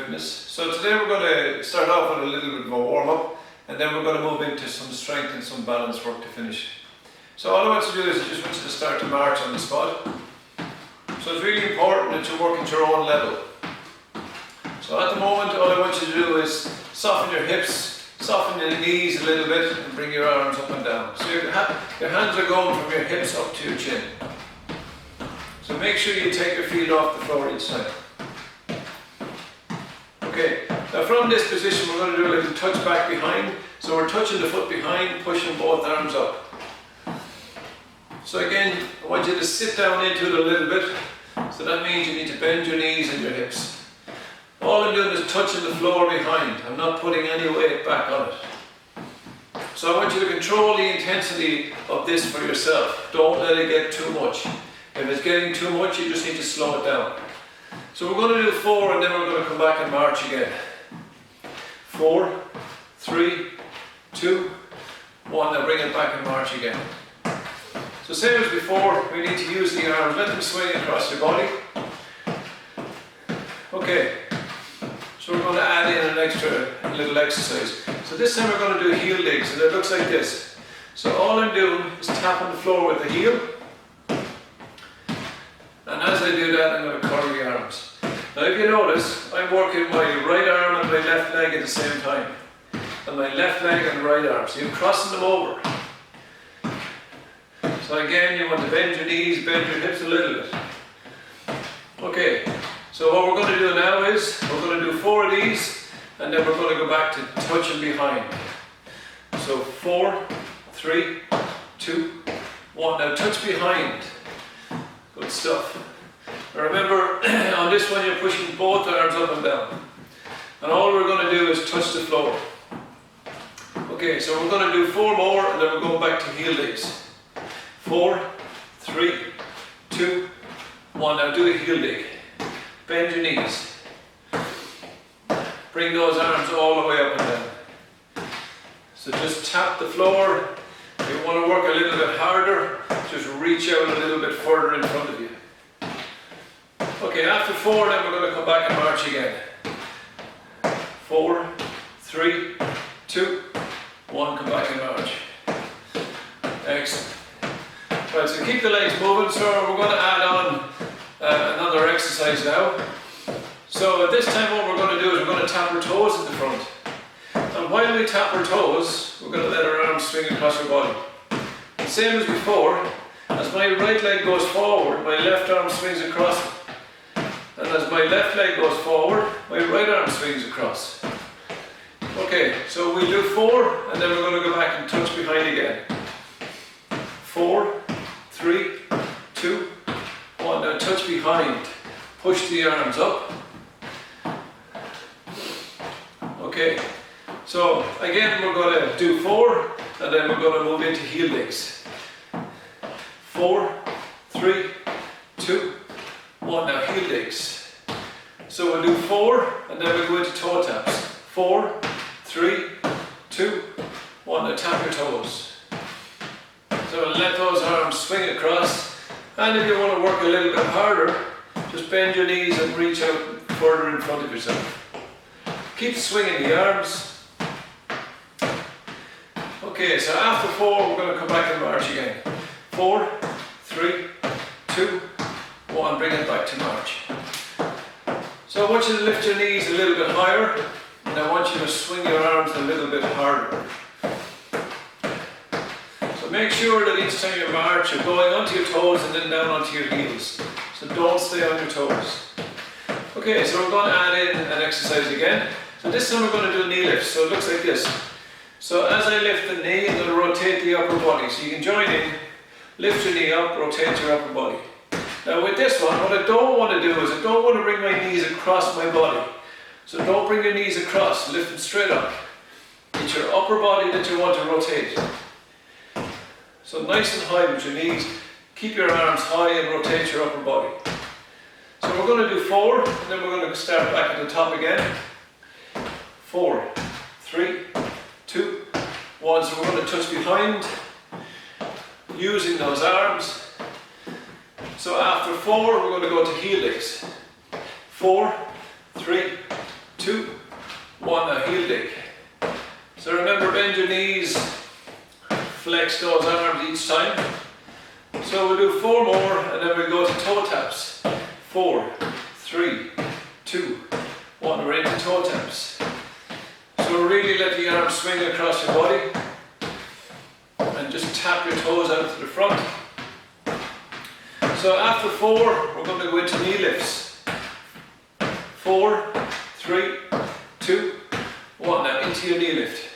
Fitness. So today we're going to start off with a little bit of a warm-up, and then we're going to move into some strength and some balance work to finish. So all I want to do is I just want you to start to march on the spot. So it's really important that you work at your own level. So at the moment all I want you to do is soften your hips, soften your knees a little bit and bring your arms up and down. So your hands are going from your hips up to your chin. So make sure you take your feet off the floor each time. Okay, now from this position we're going to do a little touch back behind. So we're touching the foot behind, pushing both arms up. So again, I want you to sit down into it a little bit. So that means you need to bend your knees and your hips. All I'm doing is touching the floor behind. I'm not putting any weight back on it. So I want you to control the intensity of this for yourself. Don't let it get too much. If it's getting too much, you just need to slow it down. So we're going to do 4 and then we're going to come back and march again. 4, 3, 2, 1. Now bring it back and march again. So same as before, we need to use the arms. Let them swing across your body. Okay. So we're going to add in an extra little exercise. So this time we're going to do heel digs, and it looks like this. So all I'm doing is tapping the floor with the heel. And as I do that, I'm going to curl the arms. Now if you notice, I'm working my right arm and my left leg at the same time. And my left leg and right arm. So you're crossing them over. So again, you want to bend your knees, bend your hips a little bit. Okay, so what we're going to do now is, we're going to do 4 of these, and then we're going to go back to touching behind. So 4, 3, 2, 1. Now touch behind. Good stuff. Now remember, on this one you're pushing both arms up and down. And all we're going to do is touch the floor. Okay, so we're going to do 4 more, and then we're going back to heel digs. 4, 3, 2, 1. Now do a heel dig. Bend your knees. Bring those arms all the way up and down. So just tap the floor. If you want to work a little bit harder, just reach out a little bit further in front of you. Okay, after 4 then we're going to come back and march again. 4, 3, 2, 1. Come back and march. Excellent. Right, so keep the legs moving. So we're going to add on another exercise now. So at this time what we're going to do is we're going to tap our toes in the front. And while we tap our toes, we're going to let our arms swing across our body. Same as before, as my right leg goes forward, my left arm swings across. And as my left leg goes forward, my right arm swings across. Okay, so we'll do 4 and then we're going to go back and touch behind again. 4, 3, 2, 1. Now touch behind. Push the arms up. Okay, so again we're going to do 4 and then we're going to move into heel digs. 4, 3, 2, 1. Now heel digs. So we'll do 4 and then we'll go into toe taps. 4, 3, 2, 1. Now tap your toes. So let those arms swing across, and if you want to work a little bit harder, just bend your knees and reach out further in front of yourself. Keep swinging the arms. Okay, so after 4 we're going to come back and march again. 4, 3, 2, 1. Bring it back to march. So I want you to lift your knees a little bit higher, and I want you to swing your arms a little bit harder. Make sure that each time you march, you're going onto your toes and then down onto your heels. So don't stay on your toes. Okay, so we're going to add in an exercise again. So this time we're going to do knee lifts. So it looks like this. So as I lift the knee, I'm going to rotate the upper body. So you can join in, lift your knee up, rotate your upper body. Now with this one, what I don't want to do is I don't want to bring my knees across my body. So don't bring your knees across, lift them straight up. It's your upper body that you want to rotate. So nice and high with your knees, keep your arms high and rotate your upper body. So we're going to do 4 and then we're going to start back at the top again. 4, 3, 2, 1. So we're going to touch behind, using those arms. So after 4 we're going to go to heel digs. 4, 3, 2, 2, 1, now heel dig. So remember, bend your knees, flex those arms each time. So we'll do 4 more and then we'll go to toe taps. 4, 3, 2, 1, we're into toe taps. So really let the arms swing across your body and just tap your toes out to the front. So after 4, we're going to go into knee lifts. 4, 3, 2, 1, now into your knee lift.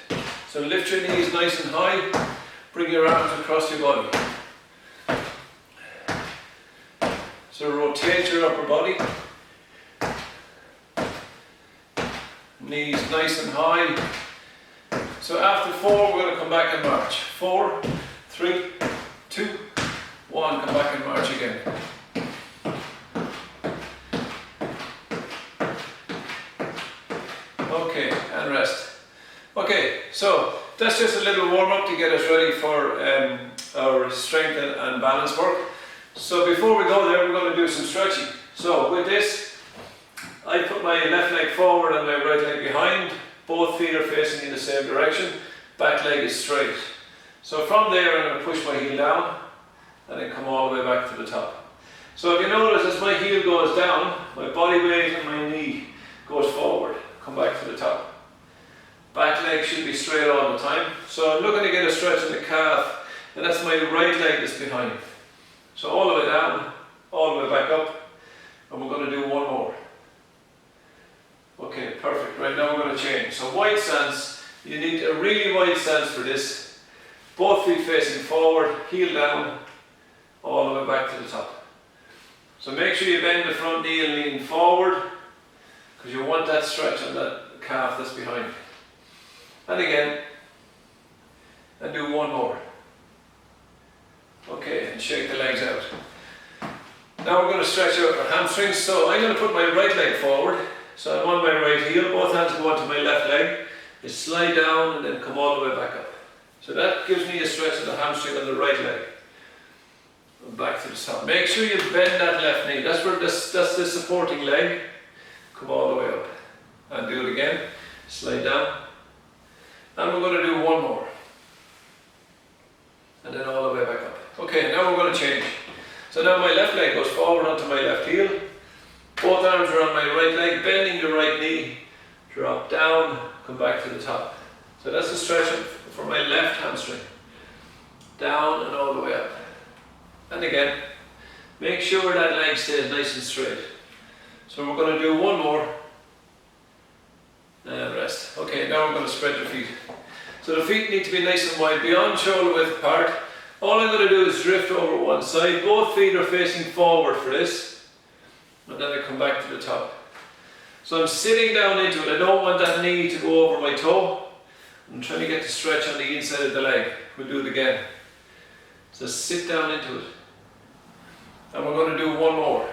So lift your knees nice and high, bring your arms across your body. So rotate your upper body. Knees nice and high. So after 4, we're going to come back and march. 4, 3, 2, 1, come back and march again. Okay, and rest. Okay, so that's just a little warm up to get us ready for our strength and balance work. So before we go there, we're going to do some stretching. So with this, I put my left leg forward and my right leg behind. Both feet are facing in the same direction. Back leg is straight. So from there, I'm going to push my heel down and then come all the way back to the top. So if you notice, as my heel goes down, my body weight and my knee goes forward. Come back to the top. Back leg should be straight all the time. So I'm looking to get a stretch in the calf, and that's my right leg that's behind. So all the way down, all the way back up, and we're going to do 1 more. Okay, perfect. Right now we're going to change. So wide stance, you need a really wide stance for this. Both feet facing forward, heel down, all the way back to the top. So make sure you bend the front knee and lean forward, because you want that stretch on that calf that's behind. And again, and do 1 more. Okay, and shake the legs out. Now we're going to stretch out our hamstrings. So I'm going to put my right leg forward. So I'm on my right heel, both hands go onto my left leg. You slide down and then come all the way back up. So that gives me a stretch of the hamstring on the right leg. And back to the top. Make sure you bend that left knee. That's the supporting leg. Come all the way up. And do it again. Slide down. And we're going to do 1 more. And then all the way back up. Okay, now we're going to change. So now my left leg goes forward onto my left heel. Both arms are on my right leg, bending the right knee. Drop down, come back to the top. So that's the stretch for my left hamstring. Down and all the way up. And again, make sure that leg stays nice and straight. So we're going to do 1 more. And rest. Okay, now we're going to spread your feet. So the feet need to be nice and wide, beyond shoulder width apart. All I'm going to do is drift over one side. Both feet are facing forward for this. And then I come back to the top. So I'm sitting down into it. I don't want that knee to go over my toe. I'm trying to get the stretch on the inside of the leg. We'll do it again. So sit down into it. And we're going to do 1 more.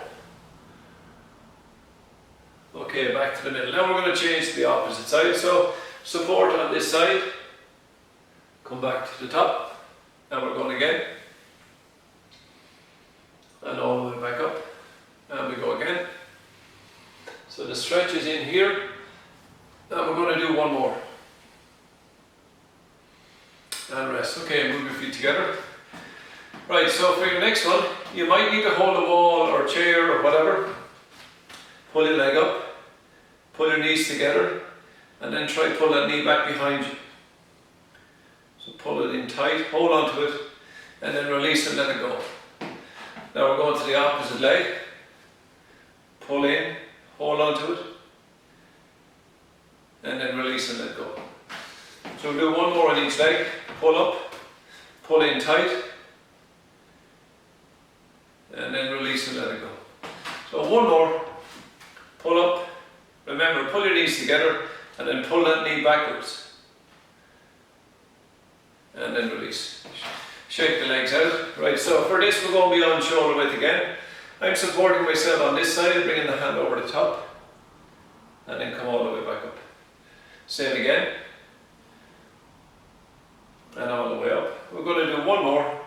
Okay, back to the middle. Now we're going to change to the opposite side. So support on this side. Come back to the top. And we're going again. And all the way back up. And we go again. So the stretch is in here. And we're going to do 1 more. And rest. Okay, move your feet together. Right, so for your next one, you might need to hold a wall or a chair or whatever. Pull your leg up. Pull your knees together. And then try pull that knee back behind you. So pull it in tight, hold on to it, and then release and let it go. Now we're going to the opposite leg. Pull in, hold on to it, and then release and let go. So we'll do 1 more on each leg. Pull up, pull in tight, and then release and let it go. So 1 more. Pull up. Remember, pull your knees together, and then pull that knee backwards. And then release. Shake the legs out. Right, so for this we're going beyond shoulder width again. I'm supporting myself on this side, bringing the hand over the top. And then come all the way back up. Same again. And all the way up. We're going to do 1 more.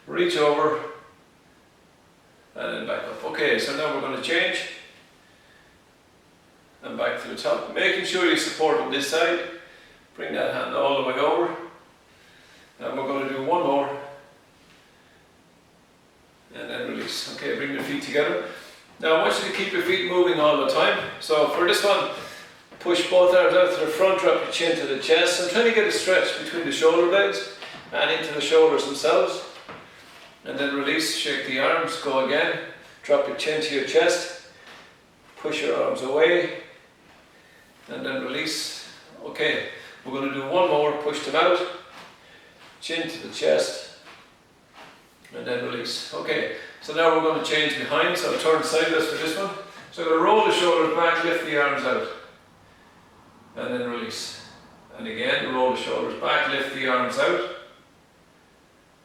Reach over. And then back up. Okay, so now we're going to change. And then back to the top. Making sure you support on this side. Bring that hand all the way over. And we're going to do one more. And then release. Okay, bring your feet together. Now I want you to keep your feet moving all the time. So for this one, push both arms out to the front, drop your chin to the chest. I'm trying to get a stretch between the shoulder blades and into the shoulders themselves. And then release, shake the arms, go again. Drop your chin to your chest. Push your arms away. And then release. Okay, we're going to do one more, push them out. Chin to the chest. And then release. Okay, so now we're going to change behind. So I'll turn sideways for this one. So I'm going to roll the shoulders back, lift the arms out. And then release. And again, roll the shoulders back, lift the arms out.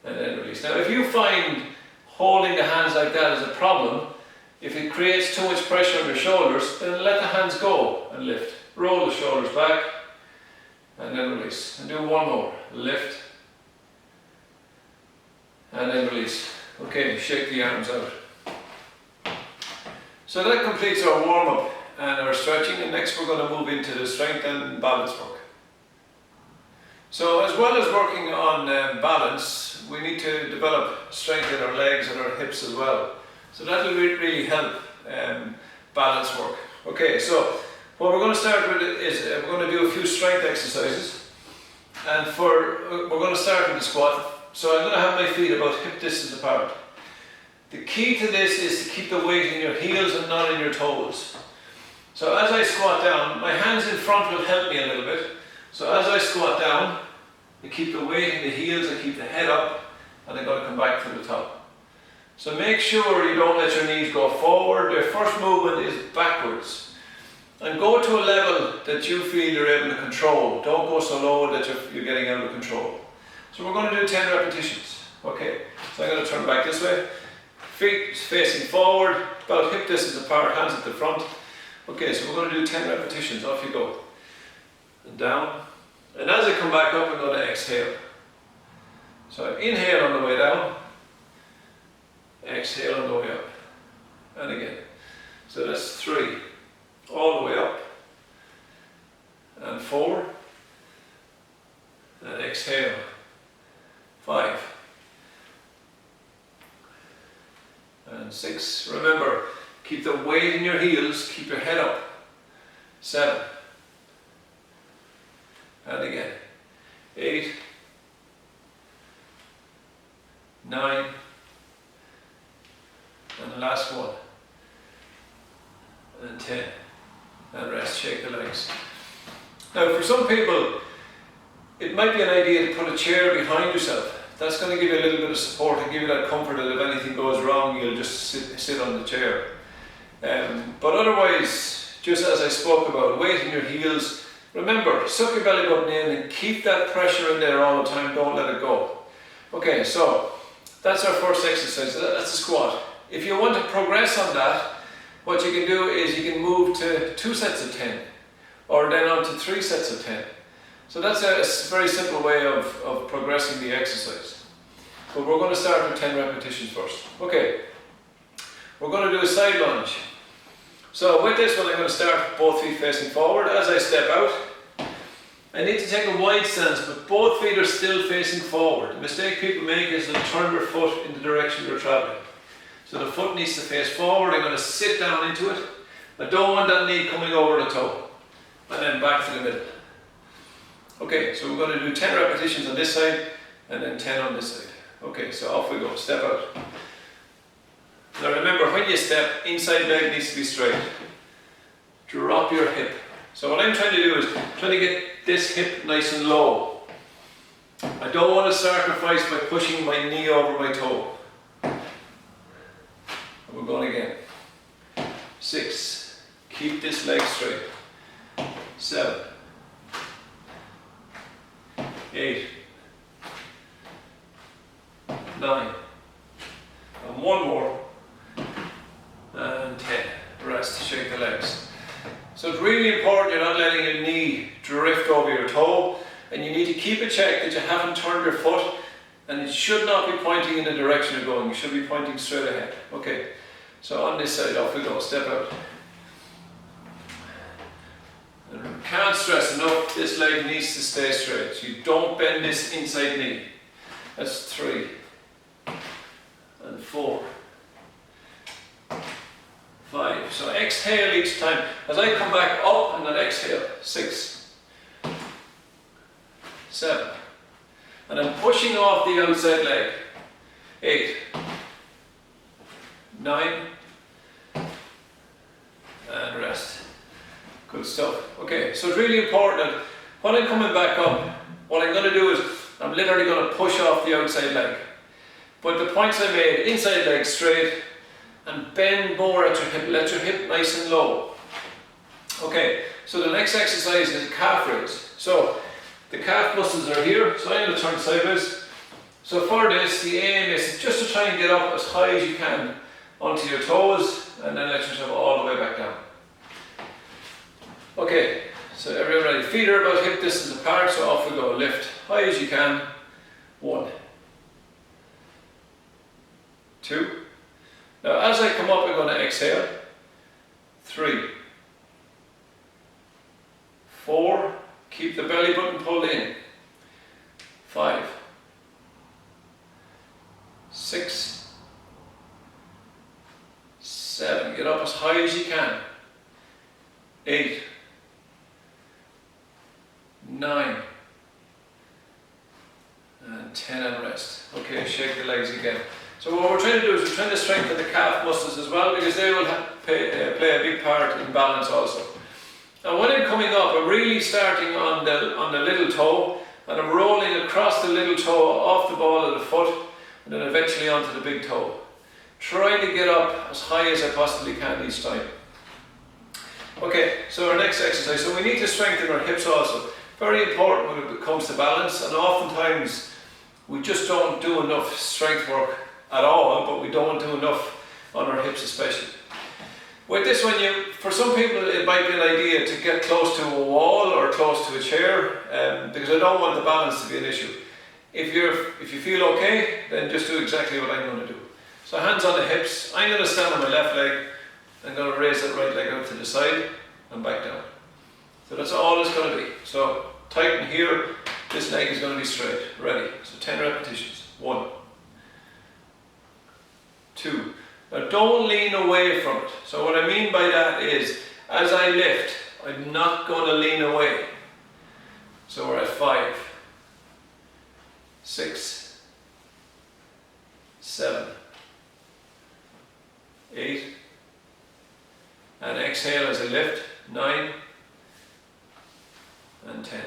And then release. Now if you find holding the hands like that is a problem, if it creates too much pressure on your shoulders, then let the hands go and lift. Roll the shoulders back and then release. And do one more. Lift and then release. Okay, shake the arms out. So that completes our warm-up and our stretching, and next we're going to move into the strength and balance work. So as well as working on balance, we need to develop strength in our legs and our hips as well. So that will really help balance work. Okay, so what we're going to start with is we're going to do a few strength exercises. And we're going to start with the squat. So I'm going to have my feet about hip distance apart. The key to this is to keep the weight in your heels and not in your toes. So as I squat down, my hands in front will help me a little bit. So as I squat down, I keep the weight in the heels, I keep the head up, and I'm going to come back to the top. So make sure you don't let your knees go forward. Your first movement is backwards. And go to a level that you feel you're able to control. Don't go so low that you're getting out of control. So we're going to do 10 repetitions. Okay, so I'm going to turn back this way. Feet facing forward, about hip distance apart, hands at the front. Okay, so we're going to do 10 repetitions. Off you go. And down. And as I come back up, I'm going to exhale. So I inhale on the way down. Exhale on the way up. And again. So that's 3. All the way up. And 4. And exhale. 5. And 6. Remember, keep the weight in your heels, keep your head up. 7. And again. 8. 9. And the last one. And 10. And rest, shake the legs. Now for some people, it might be an idea to put a chair behind yourself. That's going to give you a little bit of support and give you that comfort that if anything goes wrong, you'll just sit on the chair. But otherwise, just as I spoke about, weight in your heels. Remember, suck your belly button in and keep that pressure in there all the time, don't let it go. Okay, so that's our first exercise, that's a squat. If you want to progress on that, what you can do is you can move to 2 sets of 10, or then on to 3 sets of 10. So that's a very simple way of progressing the exercise. But we're going to start with 10 repetitions first. Okay, we're going to do a side lunge. So with this one, I'm going to start with both feet facing forward. As I step out, I need to take a wide stance, but both feet are still facing forward. The mistake people make is they'll turn their foot in the direction you're traveling. So the foot needs to face forward. I'm going to sit down into it. I don't want that knee coming over the toe. And then back to the middle. Okay, so we're going to do 10 repetitions on this side and then 10 on this side. Okay, so off we go. Step out. Now remember, when you step, inside leg needs to be straight. Drop your hip. So what I'm trying to do is trying to get this hip nice and low. I don't want to sacrifice by pushing my knee over my toe. And we're going again. 6. Keep this leg straight. 7. 8. 9. And one more. And 10. Rest, shake the legs. So it's really important you're not letting your knee drift over your toe, and you need to keep a check that you haven't turned your foot, and it should not be pointing in the direction you're going. You should be pointing straight ahead. Okay, so on this side, off we go. Step out. And can't stress enough, this leg needs to stay straight. So you don't bend this inside knee. That's 3 and 4, 5. So exhale each time. As I come back up and then exhale. 6, 7. And I'm pushing off the outside leg. 8, 9, and rest. Good stuff. Okay, so it's really important that when I'm coming back up, what I'm going to do is I'm literally going to push off the outside leg. But the points I made, inside leg straight and bend more at your hip, let your hip nice and low. Okay, so the next exercise is calf raise. So the calf muscles are here, so I'm going to turn sideways. So for this, the aim is just to try and get up as high as you can onto your toes and then let yourself all the way back down. Okay, so everyone ready? Feet are about hip distance apart, so off we go. Lift high as you can. 1, 2. Now as I come up, I'm going to exhale. 3, 4. Keep the belly button pulled in. 5, 6, 7. Get up as high as you can. 8, 9, and 10, and rest. Okay, shake the legs again. So what we're trying to do is we're trying to strengthen the calf muscles as well, because they will play a big part in balance also. And when I'm coming up, I'm really starting on the little toe, and I'm rolling across the little toe off the ball of the foot, and then eventually onto the big toe. Trying to get up as high as I possibly can each time. Okay, so our next exercise. So we need to strengthen our hips also. Very important when it comes to balance, and oftentimes we just don't do enough strength work at all, but we don't do enough on our hips especially. With this one, for some people it might be an idea to get close to a wall or close to a chair, because I don't want the balance to be an issue. If you feel okay, then just do exactly what I'm going to do. So hands on the hips. I'm going to stand on my left leg. I'm going to raise that right leg out to the side and back down. So that's all it's going to be. So tighten here. This leg is going to be straight. Ready. So 10 repetitions. 1, 2. Now don't lean away from it. So what I mean by that is, as I lift, I'm not going to lean away. So we're at 5, 6, 7, 8, and exhale as I lift. 9 and 10.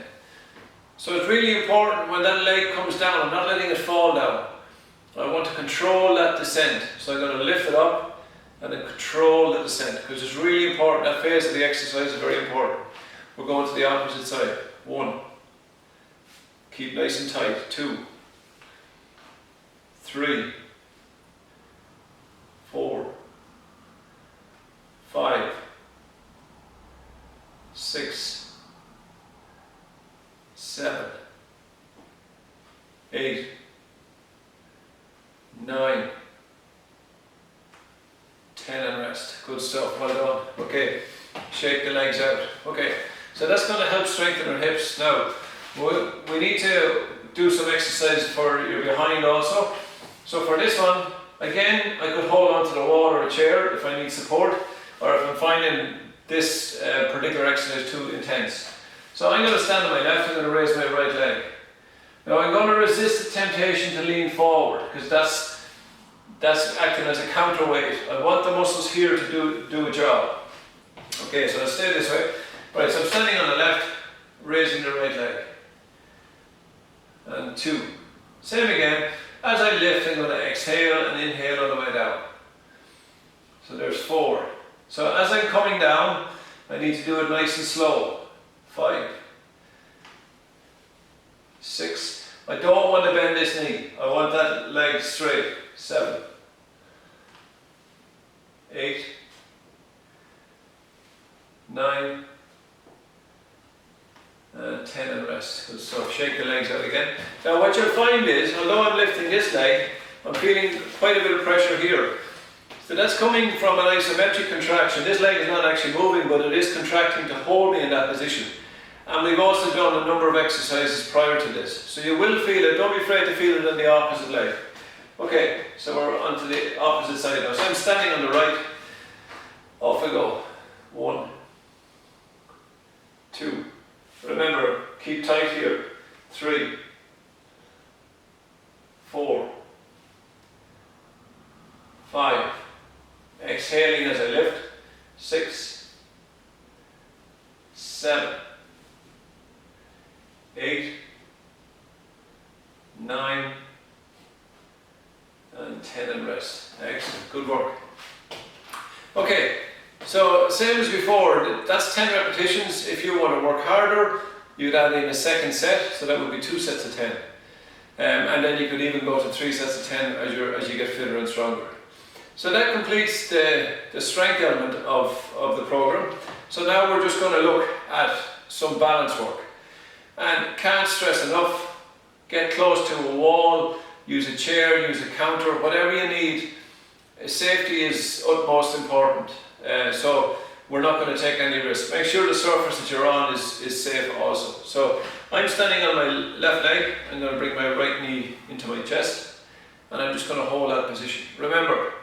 So it's really important when that leg comes down, I'm not letting it fall down. I want to control that descent. So I'm going to lift it up and then control the descent, because it's really important. That phase of the exercise is very important. We're going to the opposite side. 1. Keep nice and tight. 2, 3, 4, 5, 6, 7, 8, 9, 10, and rest. Good stuff, well done. Okay, shake the legs out. Okay, so that's going to help strengthen our hips. Now, we need to do some exercise for your behind also. So for this one, again, I could hold onto the wall or a chair if I need support, or if I'm finding this particular exercise too intense. So I'm going to stand on my left, I'm going to raise my right leg. Now I'm going to resist the temptation to lean forward, because that's acting as a counterweight. I want the muscles here to do a job. Okay, so I'll stay this way. Right, so I'm standing on the left, raising the right leg. And 2. Same again. As I lift, I'm going to exhale and inhale on the way down. So there's 4. So as I'm coming down, I need to do it nice and slow. 5, 6. I don't want to bend this knee. I want that leg straight. 7, 8, 9, and 10, and rest. Good stuff. Shake the legs out again. Now what you'll find is, although I'm lifting this leg, I'm feeling quite a bit of pressure here. So that's coming from an isometric contraction. This leg is not actually moving, but it is contracting to hold me in that position. And we've also done a number of exercises prior to this. So you will feel it. Don't be afraid to feel it on the opposite leg. Okay, so we're onto the opposite side now. So I'm standing on the right. Off we go. 1, 2. Remember, keep tight here. 3, 4, 5. Exhaling as I lift. 6, 7, 8, 9, and 10 and rest. Excellent, good work. Okay, so same as before, that's 10 repetitions. If you want to work harder, you'd add in a second set, so that would be 2 sets of 10. And then you could even go to 3 sets of 10 as you get fitter and stronger. So that completes the strength element of the program. So now we're just going to look at some balance work. And can't stress enough, get close to a wall, use a chair, use a counter, whatever you need. Safety is utmost important. So we're not going to take any risk. Make sure the surface that you're on is safe also. So I'm standing on my left leg. I'm going to bring my right knee into my chest. And I'm just going to hold that position. Remember,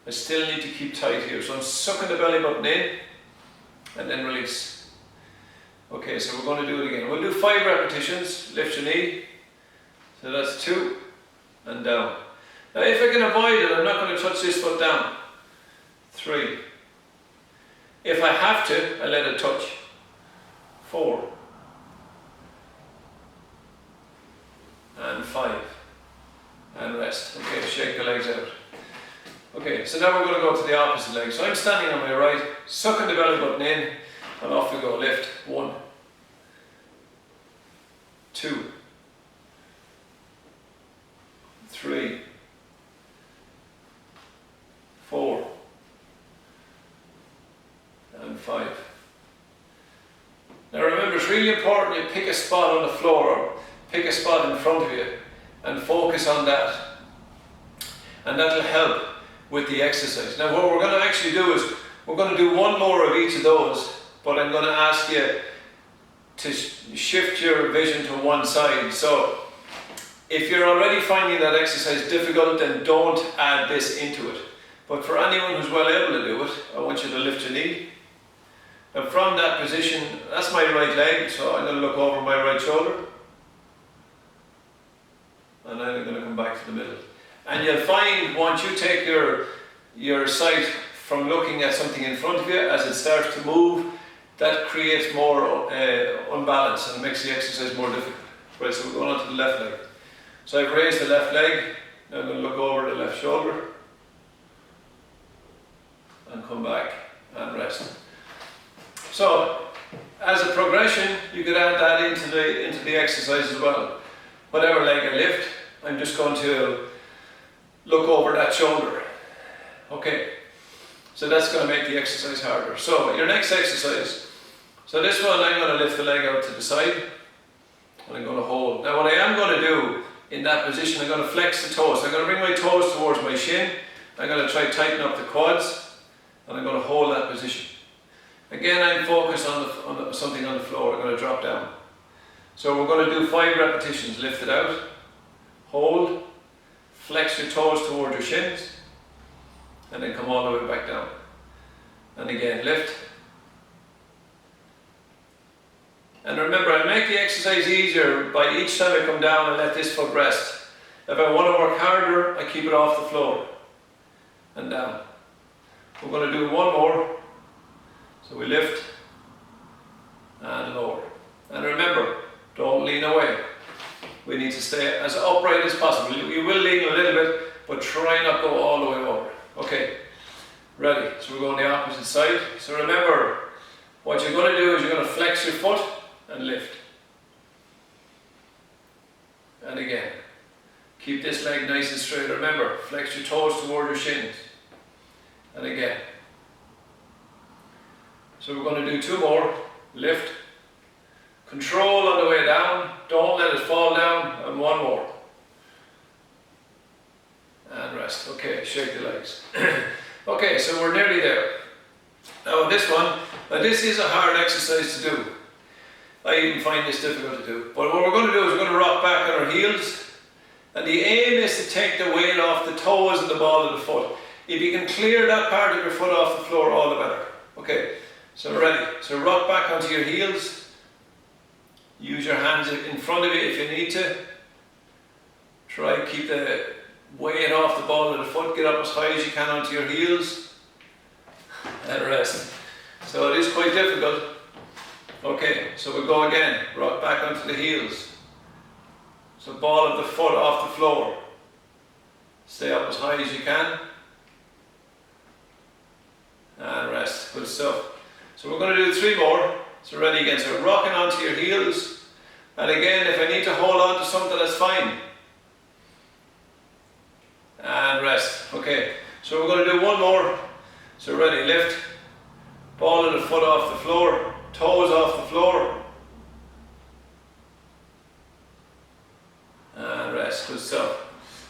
I still need to keep tight here. So I'm sucking the belly button in and then release. Okay, so we're going to do it again. We'll do 5 repetitions. Lift your knee. So that's 2 and down. Now if I can avoid it, I'm not going to touch this foot down. 3. If I have to, I let it touch. 4. And 5. And rest. Okay, shake the legs out. Okay, so now we're going to go to the opposite leg. So I'm standing on my right, sucking the belly button in, and off we go. Lift. 1, 2, 3, 4, and 5. Now remember, it's really important you pick a spot on the floor, or pick a spot in front of you, and focus on that. And that'll help with the exercise. Now what we're going to actually do is, we're going to do one more of each of those, but I'm going to ask you to shift your vision to one side. So if you're already finding that exercise difficult, then don't add this into it. But for anyone who's well able to do it, I want you to lift your knee. And from that position, that's my right leg, so I'm going to look over my right shoulder. And then I'm going to come back to the middle. And you'll find once you take your sight from looking at something in front of you, as it starts to move, that creates more unbalance and makes the exercise more difficult. Right, so we're going on to the left leg. So I've raised the left leg, now I'm going to look over the left shoulder, and come back and rest. So, as a progression, you could add that into the exercise as well. Whatever leg I lift, I'm just going to look over that shoulder. Okay, so that's going to make the exercise harder. So, your next exercise. So this one, I'm going to lift the leg out to the side, and I'm going to hold. Now what I am going to do in that position, I'm going to flex the toes. I'm going to bring my toes towards my shin. I'm going to try to tighten up the quads, and I'm going to hold that position. Again, I'm focused on something on the floor. I'm going to drop down. So we're going to do 5 repetitions. Lift it out, hold, flex your toes towards your shins, and then come all the way back down. And again, lift. And remember, I'll make the exercise easier by each time I come down and let this foot rest. If I want to work harder, I keep it off the floor and down. We're going to do one more. So we lift and lower. And remember, don't lean away. We need to stay as upright as possible. You will lean a little bit, but try not to go all the way over. Okay, ready. So we're going the opposite side. So remember, what you're going to do is you're going to flex your foot and lift. And again, keep this leg nice and straight. Remember, flex your toes toward your shins. And again. So we're going to do 2 more. Lift. Control on the way down. Don't let it fall down. And 1 more. And rest. Okay, shake the legs. Okay, so we're nearly there. Now this one, this is a hard exercise to do. I even find this difficult to do. But what we're going to do is we're going to rock back on our heels. And the aim is to take the weight off the toes and the ball of the foot. If you can clear that part of your foot off the floor, all the better. Okay, so ready. So rock back onto your heels. Use your hands in front of you if you need to. Try and keep the weight off the ball of the foot. Get up as high as you can onto your heels. And rest. So it is quite difficult. Okay, so we'll go again. Rock back onto the heels. So ball of the foot off the floor. Stay up as high as you can. And rest. Good stuff. So we're going to do 3 more. So ready again. So rocking onto your heels. And again, if I need to hold on to something, that's fine. And rest. Okay. So we're going to do 1 more. So ready. Lift. Ball of the foot off the floor. Toes off the floor. And rest. Good stuff.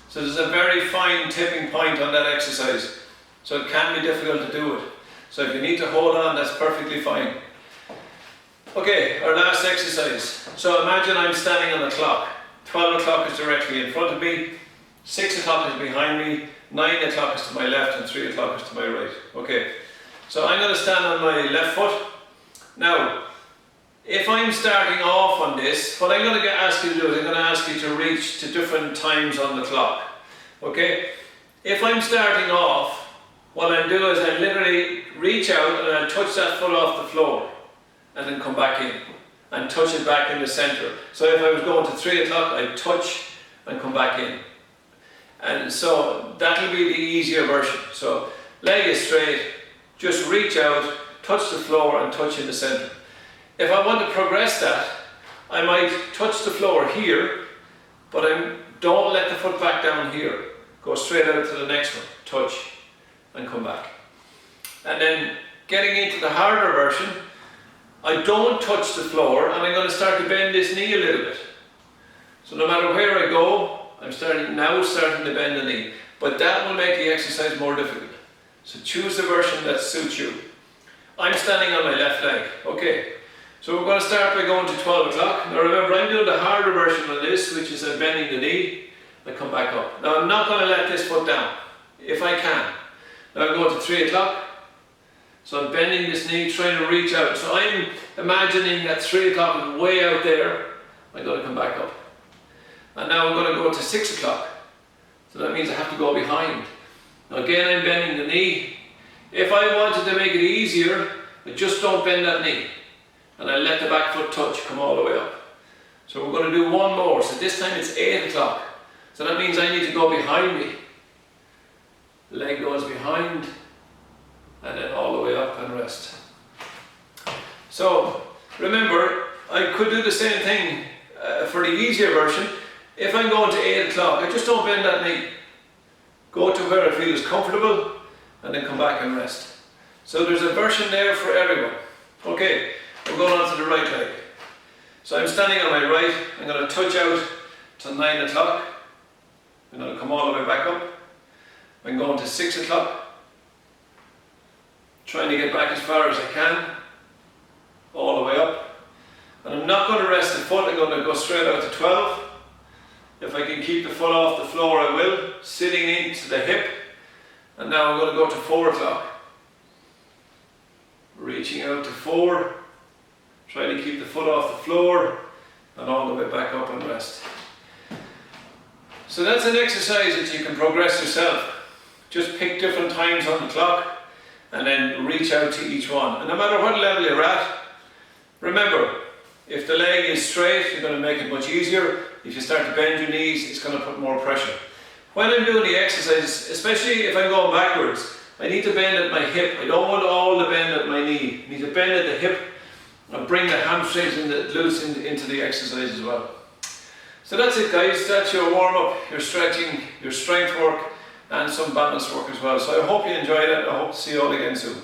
So there's a very fine tipping point on that exercise. So it can be difficult to do it. So if you need to hold on, that's perfectly fine. Okay, our last exercise. So imagine I'm standing on the clock. 12 o'clock is directly in front of me. 6 o'clock is behind me. 9 o'clock is to my left and 3 o'clock is to my right. Okay, so I'm going to stand on my left foot. Now, if I'm starting off on this, what I'm going to ask you to do is I'm going to ask you to reach to different times on the clock. Okay? If I'm starting off, what I'll do is I literally reach out and I'll touch that foot off the floor and then come back in and touch it back in the center. So if I was going to 3 o'clock, I'd touch and come back in. And so that'll be the easier version. So leg is straight, just reach out, touch the floor and touch in the center. If I want to progress that, I might touch the floor here, but don't let the foot back down here. Go straight out to the next one, touch and come back. And then getting into the harder version, I don't touch the floor and I'm going to start to bend this knee a little bit. So no matter where I go, I'm starting to bend the knee. But that will make the exercise more difficult. So choose the version that suits you. I'm standing on my left leg. Okay. So we're going to start by going to 12 o'clock. Now remember, I'm doing the harder version of this, which is I'm bending the knee. I come back up. Now I'm not going to let this foot down, if I can. Now I'm going to 3 o'clock. So I'm bending this knee, trying to reach out. So I'm imagining that 3 o'clock is way out there. I'm going to come back up. And now I'm going to go to 6 o'clock. So that means I have to go behind. Now again, I'm bending the knee. If I wanted to make it easier, I just don't bend that knee. And I let the back foot touch, come all the way up. So we're going to do 1 more. So this time it's 8 o'clock. So that means I need to go behind me. Leg goes behind. And then all the way up and rest. So remember, I could do the same thing for the easier version. If I'm going to 8 o'clock, I just don't bend that knee. Go to where I feel is comfortable and then come back and rest. So there's a version there for everyone. Okay, we're going on to the right leg. So I'm standing on my right, I'm going to touch out to 9 o'clock. I'm going to come all the way back up. I'm going to 6 o'clock. Trying to get back as far as I can. All the way up. And I'm not going to rest the foot, I'm going to go straight out to 12. If I can keep the foot off the floor, I will. Sitting into the hip. And now I'm going to go to 4 o'clock. Reaching out to 4. Try to keep the foot off the floor. And all the way back up and rest. So that's an exercise that you can progress yourself. Just pick different times on the clock. And then reach out to each one. And no matter what level you're at, remember, if the leg is straight, you're going to make it much easier. If you start to bend your knees, it's going to put more pressure. When I'm doing the exercises, especially if I'm going backwards, I need to bend at my hip. I don't want all the bend at my knee. I need to bend at the hip and bring the hamstrings and the glutes into the exercise as well. So that's it, guys. That's your warm-up, your stretching, your strength work, and some balance work as well. So I hope you enjoyed it. I hope to see you all again soon.